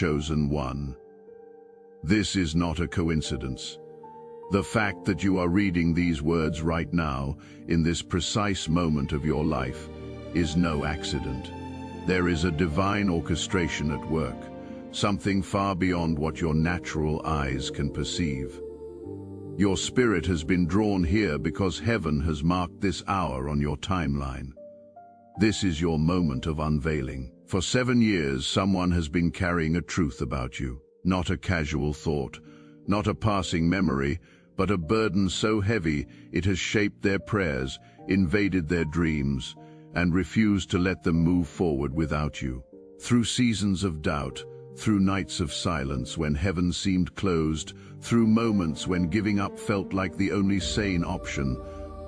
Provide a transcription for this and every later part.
chosen one. This is not a coincidence. The fact that you are reading these words right now, in this precise moment of your life, is no accident. There is a divine orchestration at work, something far beyond what your natural eyes can perceive. Your spirit has been drawn here because heaven has marked this hour on your timeline. This is your moment of unveiling. For 7 years, someone has been carrying a truth about you, not a casual thought, not a passing memory, but a burden so heavy it has shaped their prayers, invaded their dreams, and refused to let them move forward without you. Through seasons of doubt, through nights of silence when heaven seemed closed, through moments when giving up felt like the only sane option,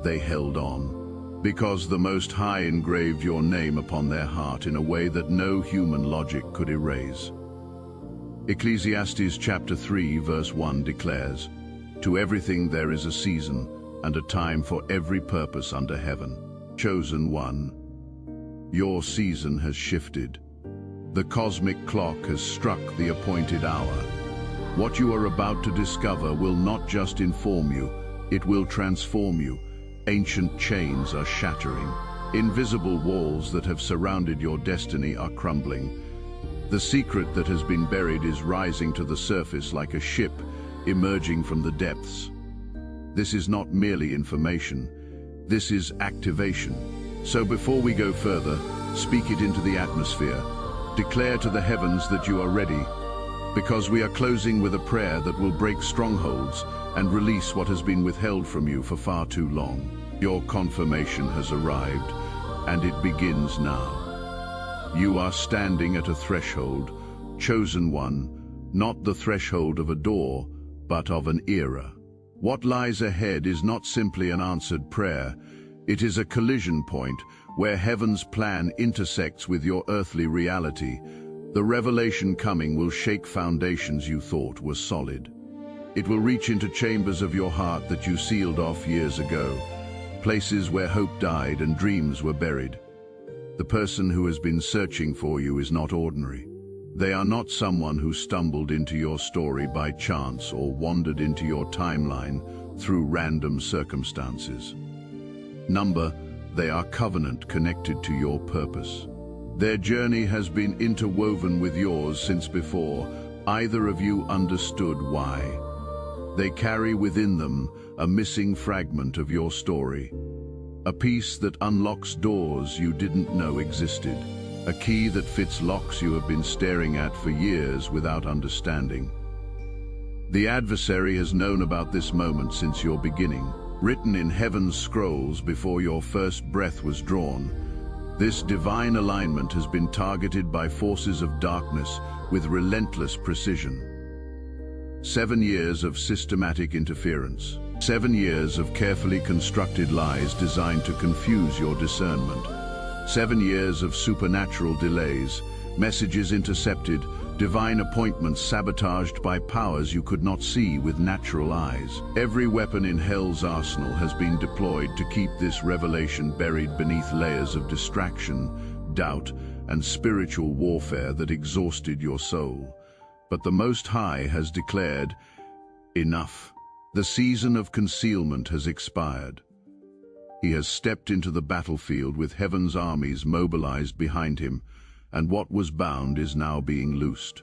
they held on. Because the Most High engraved your name upon their heart in a way that no human logic could erase. Ecclesiastes chapter 3 verse 1 declares, "To everything there is a season, and a time for every purpose under heaven." Chosen one, your season has shifted. The cosmic clock has struck the appointed hour. What you are about to discover will not just inform you, it will transform you. Ancient chains are shattering. Invisible walls that have surrounded your destiny are crumbling. The secret that has been buried is rising to the surface like a ship emerging from the depths. This is not merely information, this is activation. So before we go further, speak it into the atmosphere. Declare to the heavens that you are ready, because we are closing with a prayer that will break strongholds and release what has been withheld from you for far too long. Your confirmation has arrived, and it begins now. You are standing at a threshold, chosen one, not the threshold of a door, but of an era. What lies ahead is not simply an answered prayer, it is a collision point where heaven's plan intersects with your earthly reality. The revelation coming will shake foundations you thought were solid. It will reach into chambers of your heart that you sealed off years ago, places where hope died and dreams were buried. The person who has been searching for you is not ordinary. They are not someone who stumbled into your story by chance or wandered into your timeline through random circumstances. They are covenant connected to your purpose. Their journey has been interwoven with yours since before either of you understood why. They carry within them a missing fragment of your story, a piece that unlocks doors you didn't know existed, a key that fits locks you have been staring at for years without understanding. The adversary has known about this moment since your beginning. Written in heaven's scrolls before your first breath was drawn, this divine alignment has been targeted by forces of darkness with relentless precision. 7 years of systematic interference. 7 years of carefully constructed lies designed to confuse your discernment. 7 years of supernatural delays, messages intercepted, divine appointments sabotaged by powers you could not see with natural eyes. Every weapon in hell's arsenal has been deployed to keep this revelation buried beneath layers of distraction, doubt, and spiritual warfare that exhausted your soul. But the Most High has declared, enough. The season of concealment has expired. He has stepped into the battlefield with heaven's armies mobilized behind him, and what was bound is now being loosed.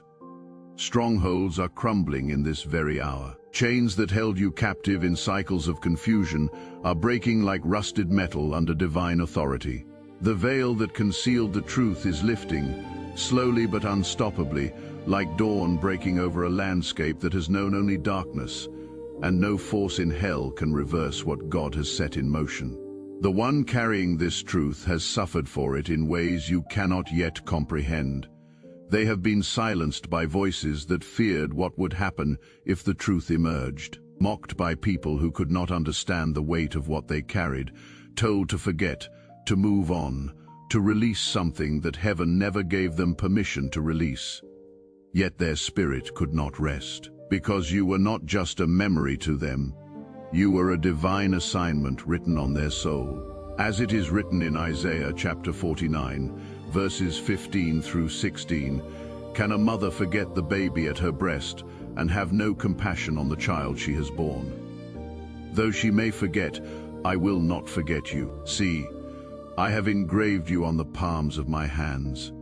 Strongholds are crumbling in this very hour. Chains that held you captive in cycles of confusion are breaking like rusted metal under divine authority. The veil that concealed the truth is lifting, slowly but unstoppably, like dawn breaking over a landscape that has known only darkness, and no force in hell can reverse what God has set in motion. The one carrying this truth has suffered for it in ways you cannot yet comprehend. They have been silenced by voices that feared what would happen if the truth emerged, mocked by people who could not understand the weight of what they carried, told to forget, to move on, to release something that heaven never gave them permission to release. Yet their spirit could not rest, because you were not just a memory to them. You were a divine assignment written on their soul. As it is written in Isaiah chapter 49, verses 15 through 16, Can a mother forget the baby at her breast and have no compassion on the child she has borne? Though she may forget, I will not forget you. See, I have engraved you on the palms of my hands.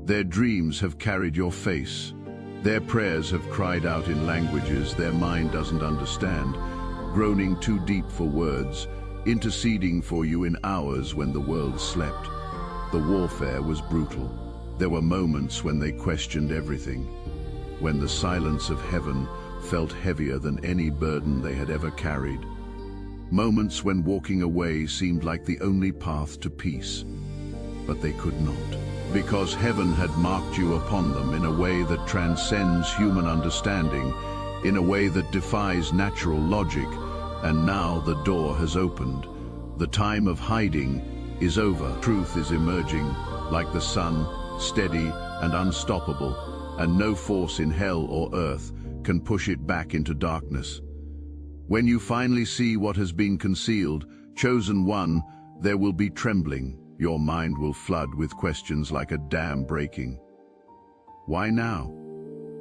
Their dreams have carried your face. Their prayers have cried out in languages their mind doesn't understand, groaning too deep for words, interceding for you in hours when the world slept. The warfare was brutal. There were moments when they questioned everything, when the silence of heaven felt heavier than any burden they had ever carried. Moments when walking away seemed like the only path to peace. But they could not, because heaven had marked you upon them in a way that transcends human understanding, in a way that defies natural logic, and now the door has opened. The time of hiding is over. Truth is emerging, like the sun, steady and unstoppable, and no force in hell or earth can push it back into darkness. When you finally see what has been concealed, chosen one, there will be trembling. Your mind will flood with questions like a dam breaking. Why now?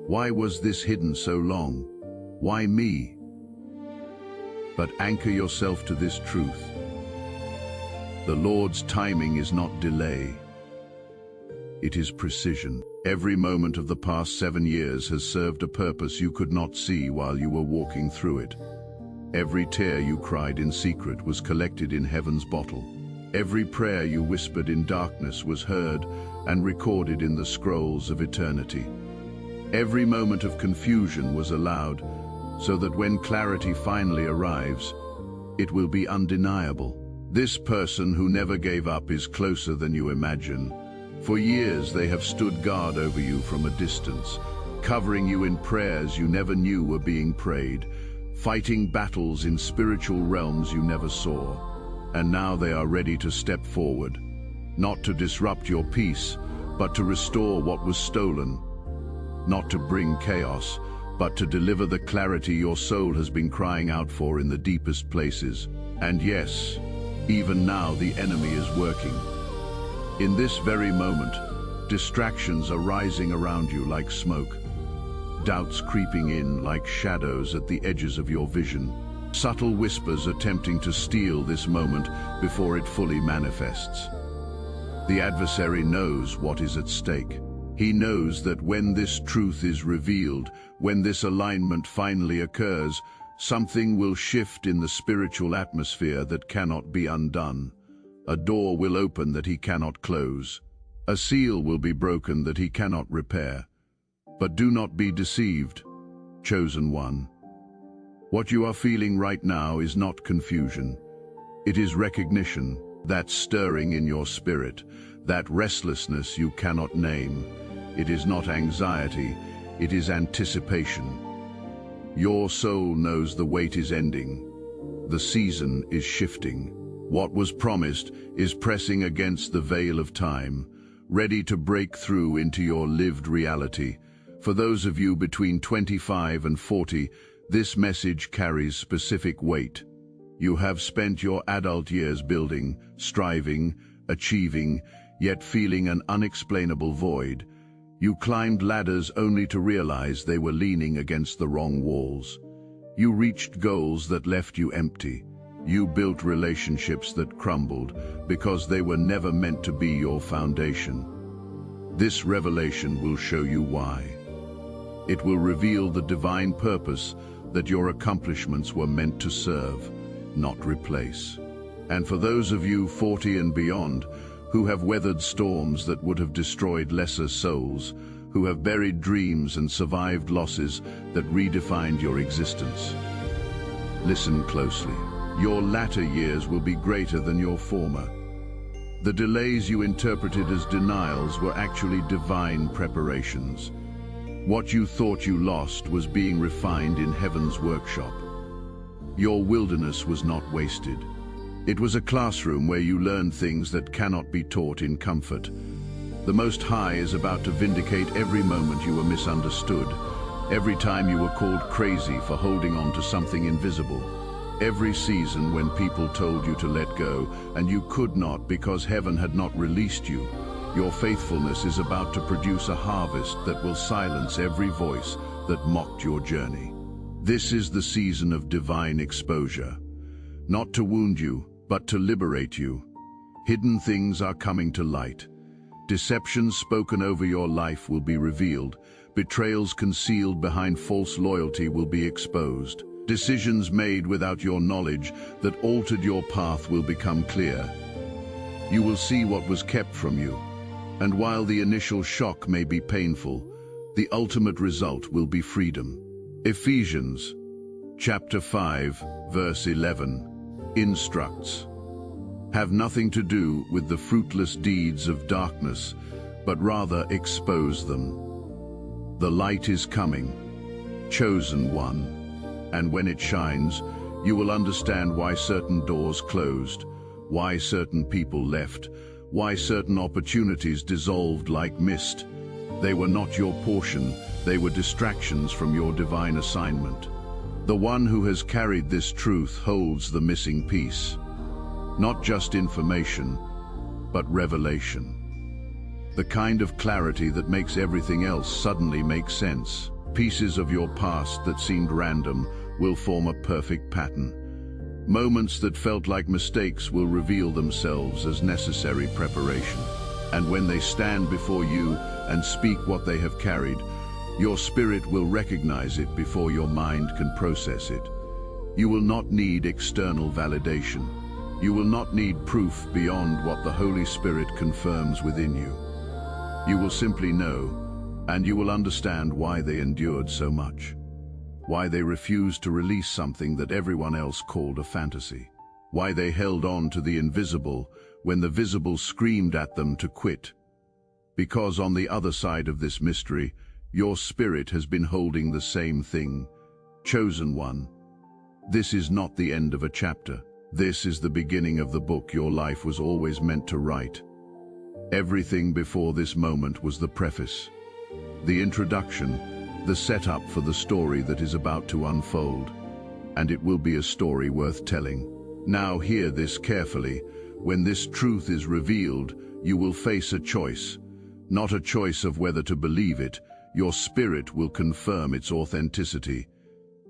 Why was this hidden so long? Why me? But anchor yourself to this truth. The Lord's timing is not delay. It is precision. Every moment of the past 7 years has served a purpose you could not see while you were walking through it. Every tear you cried in secret was collected in heaven's bottle. Every prayer you whispered in darkness was heard and recorded in the scrolls of eternity. Every moment of confusion was allowed, so that when clarity finally arrives, it will be undeniable. This person who never gave up is closer than you imagine. For years they have stood guard over you from a distance, covering you in prayers you never knew were being prayed, fighting battles in spiritual realms you never saw. And now they are ready to step forward, not to disrupt your peace, but to restore what was stolen, not to bring chaos, but to deliver the clarity your soul has been crying out for in the deepest places. And yes, even now the enemy is working. In this very moment, distractions are rising around you like smoke, doubts creeping in like shadows at the edges of your vision, subtle whispers attempting to steal this moment before it fully manifests. The adversary knows what is at stake. He knows that when this truth is revealed, when this alignment finally occurs, something will shift in the spiritual atmosphere that cannot be undone. A door will open that he cannot close. A seal will be broken that he cannot repair. But do not be deceived, chosen one. What you are feeling right now is not confusion. It is recognition, that stirring in your spirit, that restlessness you cannot name. It is not anxiety, it is anticipation. Your soul knows the wait is ending. The season is shifting. What was promised is pressing against the veil of time, ready to break through into your lived reality. For those of you between 25 and 40, this message carries specific weight. You have spent your adult years building, striving, achieving, yet feeling an unexplainable void. You climbed ladders only to realize they were leaning against the wrong walls. You reached goals that left you empty. You built relationships that crumbled because they were never meant to be your foundation. This revelation will show you why. It will reveal the divine purpose that your accomplishments were meant to serve, not replace. And for those of you 40 and beyond, who have weathered storms that would have destroyed lesser souls, who have buried dreams and survived losses that redefined your existence, listen closely. Your latter years will be greater than your former. The delays you interpreted as denials were actually divine preparations. What you thought you lost was being refined in heaven's workshop. Your wilderness was not wasted. It was a classroom where you learned things that cannot be taught in comfort. The Most High is about to vindicate every moment you were misunderstood, every time you were called crazy for holding on to something invisible, every season when people told you to let go and you could not because heaven had not released you. Your faithfulness is about to produce a harvest that will silence every voice that mocked your journey. This is the season of divine exposure, not to wound you, but to liberate you. Hidden things are coming to light. Deceptions spoken over your life will be revealed. Betrayals concealed behind false loyalty will be exposed. Decisions made without your knowledge that altered your path will become clear. You will see what was kept from you, and while the initial shock may be painful, the ultimate result will be freedom. Ephesians chapter 5, verse 11 instructs, "Have nothing to do with the fruitless deeds of darkness, but rather expose them. The light is coming, chosen one, and when it shines, you will understand why certain doors closed, why certain people left, why certain opportunities dissolved like mist. They were not your portion, they were distractions from your divine assignment." The one who has carried this truth holds the missing piece. Not just information, but revelation. The kind of clarity that makes everything else suddenly make sense. Pieces of your past that seemed random will form a perfect pattern. Moments that felt like mistakes will reveal themselves as necessary preparation. And when they stand before you and speak what they have carried, your spirit will recognize it before your mind can process it. You will not need external validation. You will not need proof beyond what the Holy Spirit confirms within you. You will simply know, and you will understand why they endured so much. Why they refused to release something that everyone else called a fantasy. Why they held on to the invisible when the visible screamed at them to quit. Because on the other side of this mystery, your spirit has been holding the same thing. Chosen one. This is not the end of a chapter. This is the beginning of the book your life was always meant to write. Everything before this moment was the preface, the introduction, the setup for the story that is about to unfold. And it will be a story worth telling. Now hear this carefully. When this truth is revealed, you will face a choice. Not a choice of whether to believe it, your spirit will confirm its authenticity,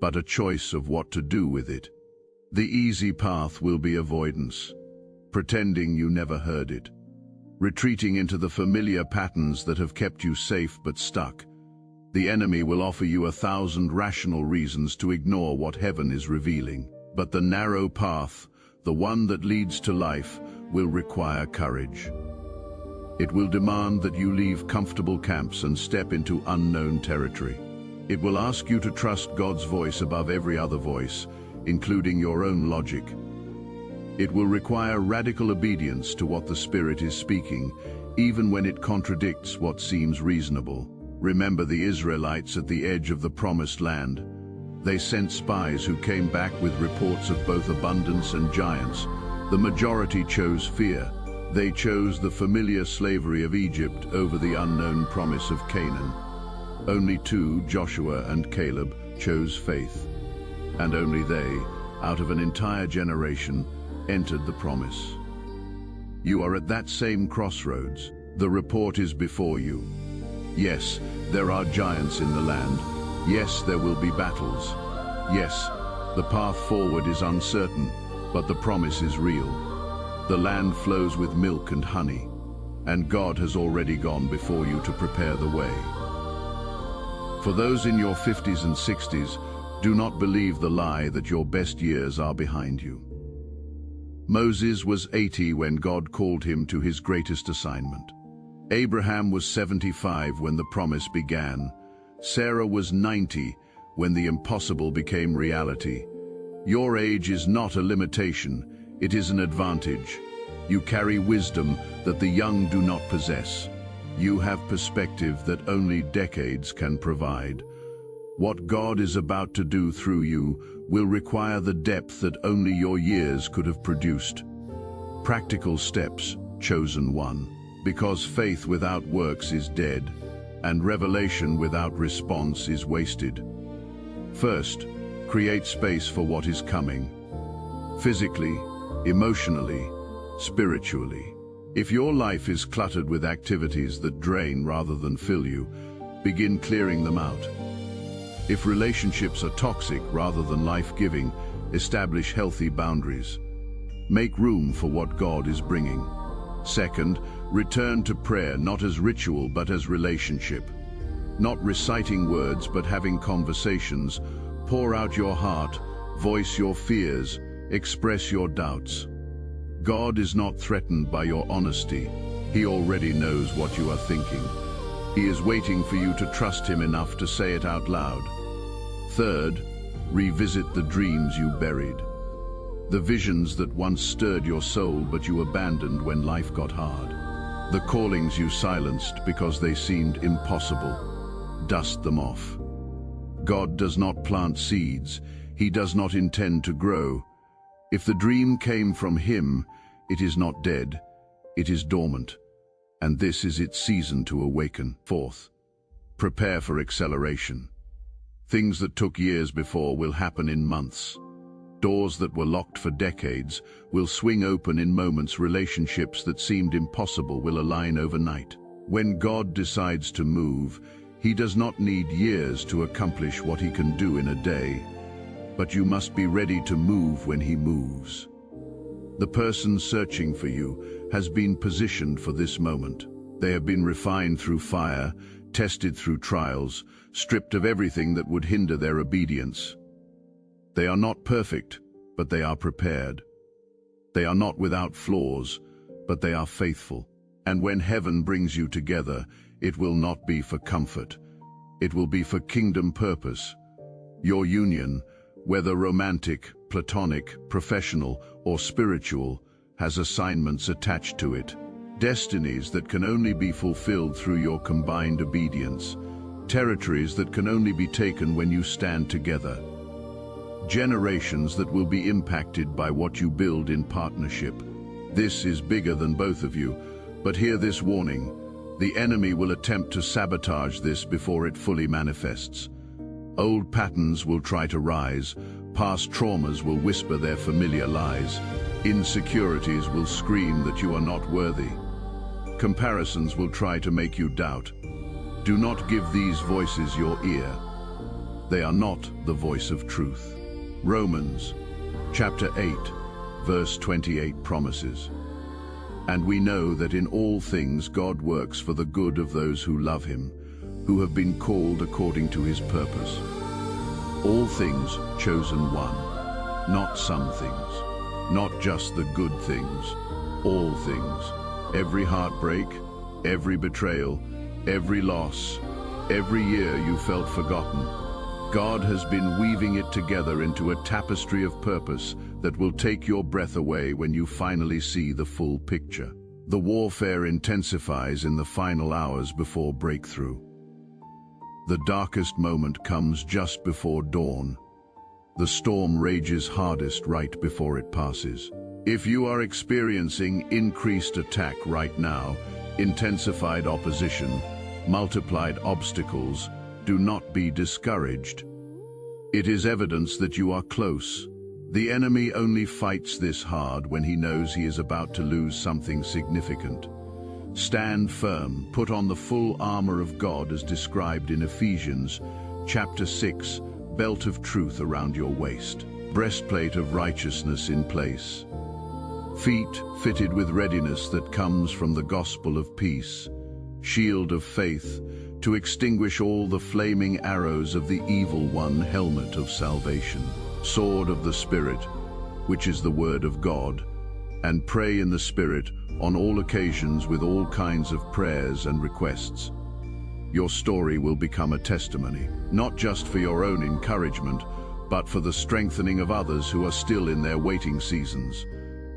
but a choice of what to do with it. The easy path will be avoidance, pretending you never heard it, retreating into the familiar patterns that have kept you safe but stuck. The enemy will offer you 1,000 rational reasons to ignore what heaven is revealing. But the narrow path, the one that leads to life, will require courage. It will demand that you leave comfortable camps and step into unknown territory. It will ask you to trust God's voice above every other voice, including your own logic. It will require radical obedience to what the Spirit is speaking, even when it contradicts what seems reasonable. Remember the Israelites at the edge of the Promised Land. They sent spies who came back with reports of both abundance and giants. The majority chose fear. They chose the familiar slavery of Egypt over the unknown promise of Canaan. Only two, Joshua and Caleb, chose faith. And only they, out of an entire generation, entered the promise. You are at that same crossroads. The report is before you. Yes, there are giants in the land. Yes, there will be battles. Yes, the path forward is uncertain, but the promise is real. The land flows with milk and honey, and God has already gone before you to prepare the way. For those in your 50s and 60s, do not believe the lie that your best years are behind you. Moses was 80 when God called him to his greatest assignment. Abraham was 75 when the promise began. Sarah was 90 when the impossible became reality. Your age is not a limitation, it is an advantage. You carry wisdom that the young do not possess. You have perspective that only decades can provide. What God is about to do through you will require the depth that only your years could have produced. Practical steps, chosen one. Because faith without works is dead, and revelation without response is wasted. First, create space for what is coming. Physically, emotionally, spiritually. If your life is cluttered with activities that drain rather than fill you, begin clearing them out. If relationships are toxic rather than life-giving, establish healthy boundaries. Make room for what God is bringing. Second, return to prayer not as ritual but as relationship. Not reciting words but having conversations. Pour out your heart, voice your fears, express your doubts. God is not threatened by your honesty. He already knows what you are thinking. He is waiting for you to trust Him enough to say it out loud. Third, revisit the dreams you buried. The visions that once stirred your soul but you abandoned when life got hard. The callings you silenced because they seemed impossible. Dust them off. God does not plant seeds. He does not intend to grow. If the dream came from Him, it is not dead, it is dormant, and this is its season to awaken. Fourth, prepare for acceleration. Things that took years before will happen in months. Doors that were locked for decades will swing open in moments. Relationships that seemed impossible will align overnight. When God decides to move, He does not need years to accomplish what He can do in a day, but you must be ready to move when He moves. The person searching for you has been positioned for this moment. They have been refined through fire, tested through trials, stripped of everything that would hinder their obedience. They are not perfect, but they are prepared. They are not without flaws, but they are faithful. And when heaven brings you together, it will not be for comfort. It will be for kingdom purpose. Your union, whether romantic, platonic, professional, or spiritual, has assignments attached to it. Destinies that can only be fulfilled through your combined obedience. Territories that can only be taken when you stand together. Generations that will be impacted by what you build in partnership. This is bigger than both of you, but hear this warning. The enemy will attempt to sabotage this before it fully manifests. Old patterns will try to rise, past traumas will whisper their familiar lies, insecurities will scream that you are not worthy. Comparisons will try to make you doubt. Do not give these voices your ear. They are not the voice of truth. Romans chapter 8, verse 28 promises, "And we know that in all things God works for the good of those who love Him, who have been called according to His purpose." All things chosen one, not some things, not just the good things, all things. Every heartbreak, every betrayal, every loss, every year you felt forgotten. God has been weaving it together into a tapestry of purpose that will take your breath away when you finally see the full picture. The warfare intensifies in the final hours before breakthrough. The darkest moment comes just before dawn. The storm rages hardest right before it passes. If you are experiencing increased attack right now, intensified opposition, multiplied obstacles, do not be discouraged. It is evidence that you are close. The enemy only fights this hard when he knows he is about to lose something significant. Stand firm, put on the full armor of God as described in Ephesians chapter 6, belt of truth around your waist, breastplate of righteousness in place, feet fitted with readiness that comes from the gospel of peace, shield of faith to extinguish all the flaming arrows of the evil one, helmet of salvation, sword of the Spirit, which is the word of God, and pray in the Spirit on all occasions with all kinds of prayers and requests. Your story will become a testimony, not just for your own encouragement, but for the strengthening of others who are still in their waiting seasons.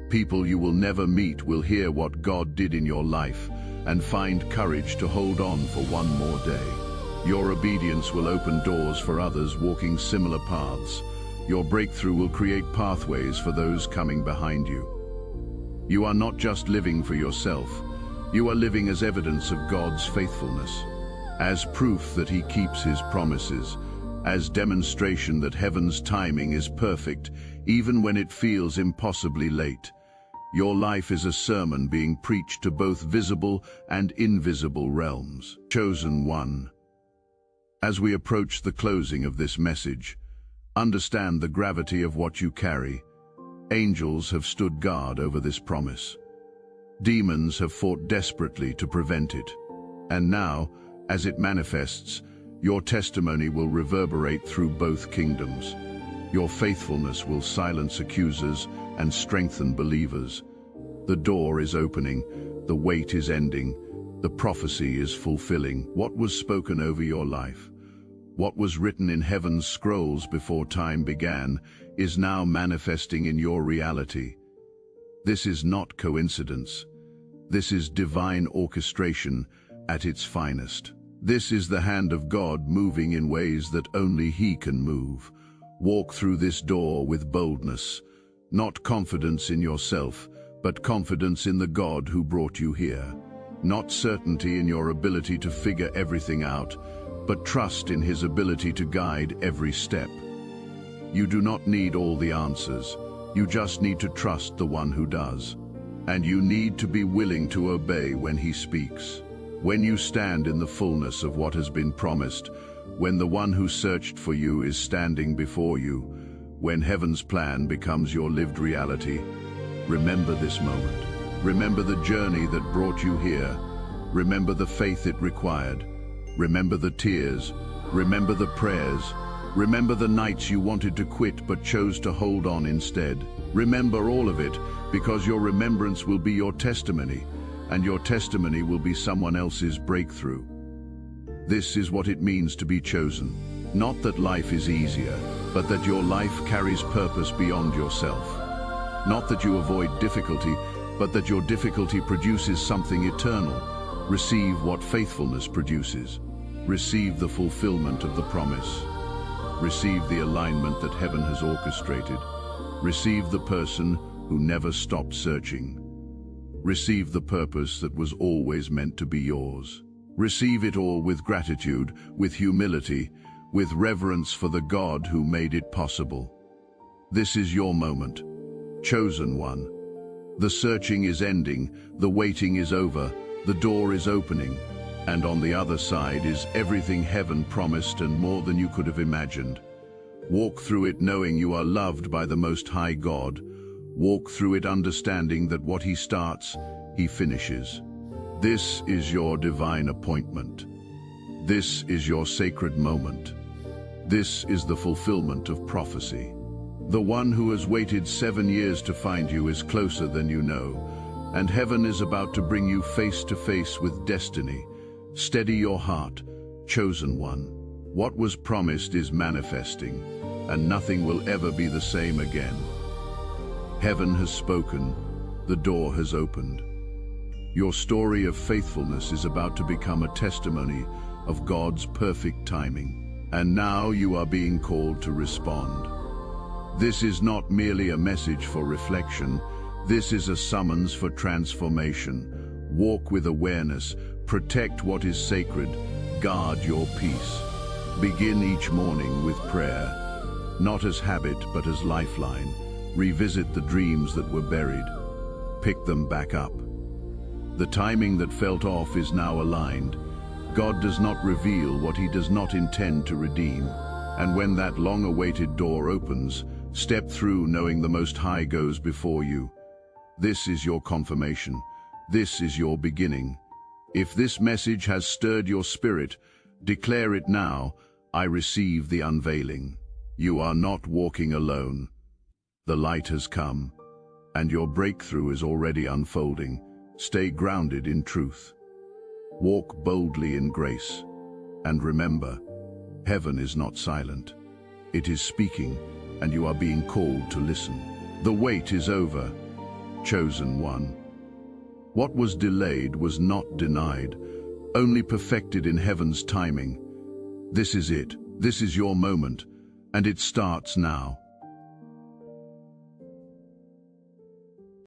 People you will never meet will hear what God did in your life and find courage to hold on for one more day. Your obedience will open doors for others walking similar paths. Your breakthrough will create pathways for those coming behind you. You are not just living for yourself, you are living as evidence of God's faithfulness, as proof that He keeps His promises, as demonstration that heaven's timing is perfect, even when it feels impossibly late. Your life is a sermon being preached to both visible and invisible realms. Chosen one. As we approach the closing of this message, understand the gravity of what you carry. Angels have stood guard over this promise. Demons have fought desperately to prevent it. And now, as it manifests, your testimony will reverberate through both kingdoms. Your faithfulness will silence accusers and strengthen believers. The door is opening, the wait is ending, the prophecy is fulfilling. What was spoken over your life, what was written in heaven's scrolls before time began, is now manifesting in your reality. This is not coincidence. This is divine orchestration at its finest. This is the hand of God moving in ways that only He can move. Walk through this door with boldness, not confidence in yourself, but confidence in the God who brought you here. Not certainty in your ability to figure everything out, but trust in His ability to guide every step. You do not need all the answers. You just need to trust the one who does. And you need to be willing to obey when He speaks. When you stand in the fullness of what has been promised, when the one who searched for you is standing before you, when heaven's plan becomes your lived reality, remember this moment. Remember the journey that brought you here. Remember the faith it required. Remember the tears. Remember the prayers. Remember the nights you wanted to quit but chose to hold on instead. Remember all of it, because your remembrance will be your testimony, and your testimony will be someone else's breakthrough. This is what it means to be chosen. Not that life is easier, but that your life carries purpose beyond yourself. Not that you avoid difficulty, but that your difficulty produces something eternal. Receive what faithfulness produces. Receive the fulfillment of the promise. Receive the alignment that heaven has orchestrated. Receive the person who never stopped searching. Receive the purpose that was always meant to be yours. Receive it all with gratitude, with humility, with reverence for the God who made it possible. This is your moment, chosen one. The searching is ending, the waiting is over, the door is opening, and on the other side is everything heaven promised and more than you could have imagined. Walk through it knowing you are loved by the Most High God. Walk through it understanding that what He starts, He finishes. This is your divine appointment. This is your sacred moment. This is the fulfillment of prophecy. The one who has waited 7 years to find you is closer than you know, and heaven is about to bring you face to face with destiny. Steady your heart, chosen one. What was promised is manifesting, and nothing will ever be the same again. Heaven has spoken, the door has opened. Your story of faithfulness is about to become a testimony of God's perfect timing. And now you are being called to respond. This is not merely a message for reflection. This is a summons for transformation. Walk with awareness. Protect what is sacred. Guard your peace. Begin each morning with prayer. Not as habit, but as lifeline. Revisit the dreams that were buried. Pick them back up. The timing that felt off is now aligned. God does not reveal what He does not intend to redeem. And when that long-awaited door opens, step through knowing the Most High goes before you. This is your confirmation. This is your beginning. If this message has stirred your spirit, declare it now. I receive the unveiling. You are not walking alone. The light has come, and your breakthrough is already unfolding. Stay grounded in truth. Walk boldly in grace. And remember, heaven is not silent. It is speaking, and you are being called to listen. The wait is over, chosen one. What was delayed was not denied, only perfected in heaven's timing. This is it. This is your moment, and it starts now.